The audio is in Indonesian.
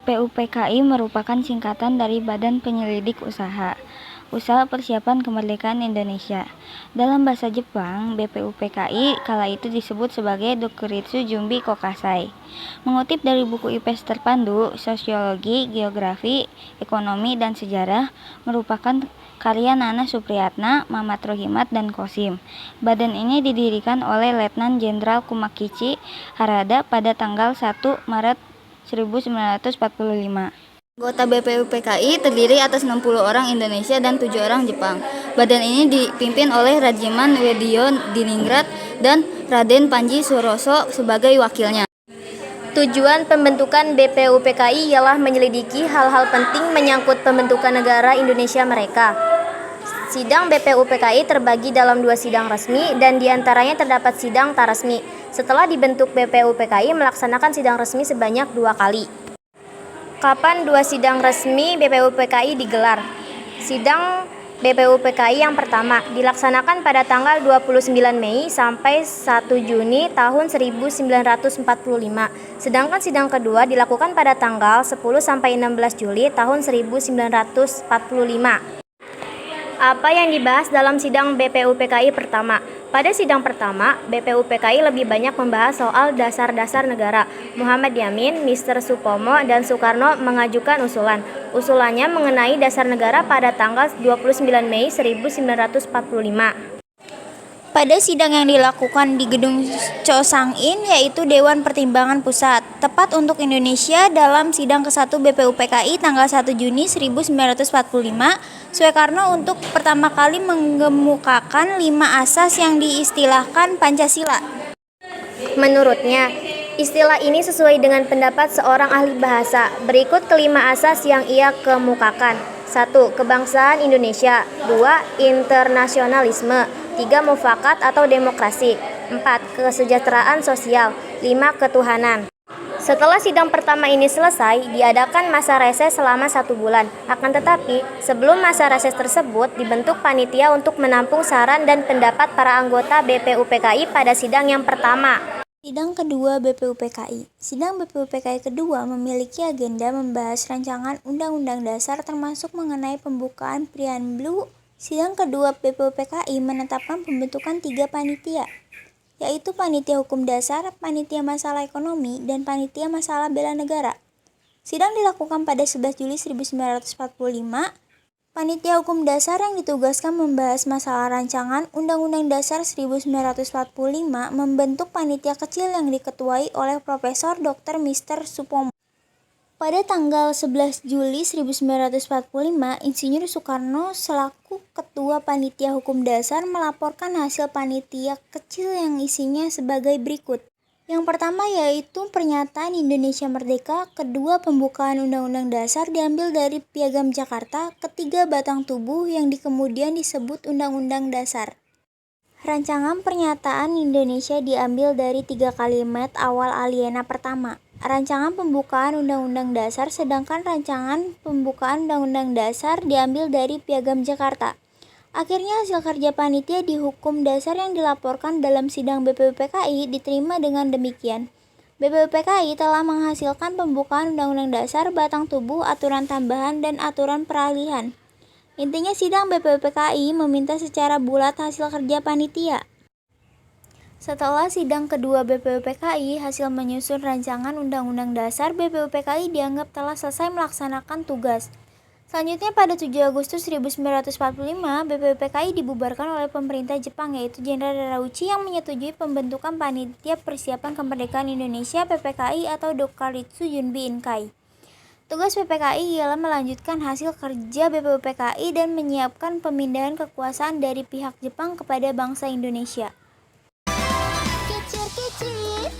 PUPKI merupakan singkatan dari Badan Penyelidik Usaha Persiapan Kemerdekaan Indonesia. Dalam bahasa Jepang, BPUPKI kala itu disebut sebagai Dokuritsu Jumbi Kokasai. Mengutip dari buku IPS terpandu, Sosiologi, Geografi, Ekonomi, dan Sejarah merupakan karya Nana Supriyatna, Mamat Rohimat, dan Kosim. Badan ini didirikan oleh Letnan Jenderal Kumakichi Harada pada tanggal 1 Maret 1945. Anggota BPUPKI terdiri atas 60 orang Indonesia dan 7 orang Jepang. Badan ini dipimpin oleh Rajiman Weddiyo Diningrat dan Raden Panji Suroso sebagai wakilnya. Tujuan pembentukan BPUPKI ialah menyelidiki hal-hal penting menyangkut pembentukan negara Indonesia mereka. Sidang BPUPKI terbagi dalam 2 sidang resmi dan diantaranya terdapat sidang tak resmi. Setelah dibentuk BPUPKI melaksanakan sidang resmi sebanyak 2 kali. Kapan 2 sidang resmi BPUPKI digelar? Sidang BPUPKI yang pertama dilaksanakan pada tanggal 29 Mei sampai 1 Juni tahun 1945. Sedangkan sidang kedua dilakukan pada tanggal 10 sampai 16 Juli tahun 1945. Apa yang dibahas dalam sidang BPUPKI pertama? Pada sidang pertama, BPUPKI lebih banyak membahas soal dasar-dasar negara. Muhammad Yamin, Mr. Supomo, dan Soekarno mengajukan usulan. Usulannya mengenai dasar negara pada tanggal 29 Mei 1945. Pada sidang yang dilakukan di Gedung Chosang-in, yaitu Dewan Pertimbangan Pusat, tepat untuk Indonesia, dalam sidang ke-1 BPUPKI tanggal 1 Juni 1945, Soekarno untuk pertama kali mengemukakan 5 asas yang diistilahkan Pancasila. Menurutnya, istilah ini sesuai dengan pendapat seorang ahli bahasa. Berikut kelima asas yang ia kemukakan. 1. Kebangsaan Indonesia. 2. Internasionalisme. 3. Mufakat atau demokrasi. 4. Kesejahteraan sosial. 5. Ketuhanan. Setelah sidang pertama ini selesai, diadakan masa reses selama 1 bulan. Akan tetapi, sebelum masa reses tersebut, dibentuk panitia untuk menampung saran dan pendapat para anggota BPUPKI pada sidang yang pertama. Sidang kedua BPUPKI. Sidang BPUPKI kedua memiliki agenda membahas rancangan Undang-Undang Dasar termasuk mengenai pembukaan preambulu. Sidang kedua BPUPKI menetapkan pembentukan 3 panitia, yaitu Panitia Hukum Dasar, Panitia Masalah Ekonomi, dan Panitia Masalah Bela Negara. Sidang dilakukan pada 11 Juli 1945. Panitia Hukum Dasar yang ditugaskan membahas masalah rancangan Undang-Undang Dasar 1945 membentuk panitia kecil yang diketuai oleh Profesor Dr. Mr. Supomo. Pada tanggal 11 Juli 1945, Insinyur Soekarno selaku Ketua Panitia Hukum Dasar melaporkan hasil panitia kecil yang isinya sebagai berikut. Yang pertama yaitu pernyataan Indonesia Merdeka, kedua pembukaan Undang-Undang Dasar diambil dari Piagam Jakarta, ketiga batang tubuh yang kemudian disebut Undang-Undang Dasar. Rancangan pernyataan Indonesia diambil dari 3 kalimat awal alinea pertama. Rancangan pembukaan Undang-Undang Dasar, sedangkan rancangan pembukaan Undang-Undang Dasar diambil dari Piagam Jakarta. Akhirnya hasil kerja panitia di Hukum Dasar yang dilaporkan dalam sidang BPUPKI diterima dengan demikian. BPUPKI telah menghasilkan pembukaan Undang-Undang Dasar, batang tubuh, aturan tambahan, dan aturan peralihan. Intinya sidang BPUPKI meminta secara bulat hasil kerja panitia. Setelah sidang kedua BPUPKI, hasil menyusun rancangan Undang-Undang Dasar, BPUPKI dianggap telah selesai melaksanakan tugas. Selanjutnya pada 7 Agustus 1945, BPUPKI dibubarkan oleh pemerintah Jepang, yaitu Jenderal Darauchi yang menyetujui pembentukan Panitia Persiapan Kemerdekaan Indonesia PPKI atau Dokuritsu Jumbi Inkai. Tugas PPKI ialah melanjutkan hasil kerja BPUPKI dan menyiapkan pemindahan kekuasaan dari pihak Jepang kepada bangsa Indonesia. Kecil-kecil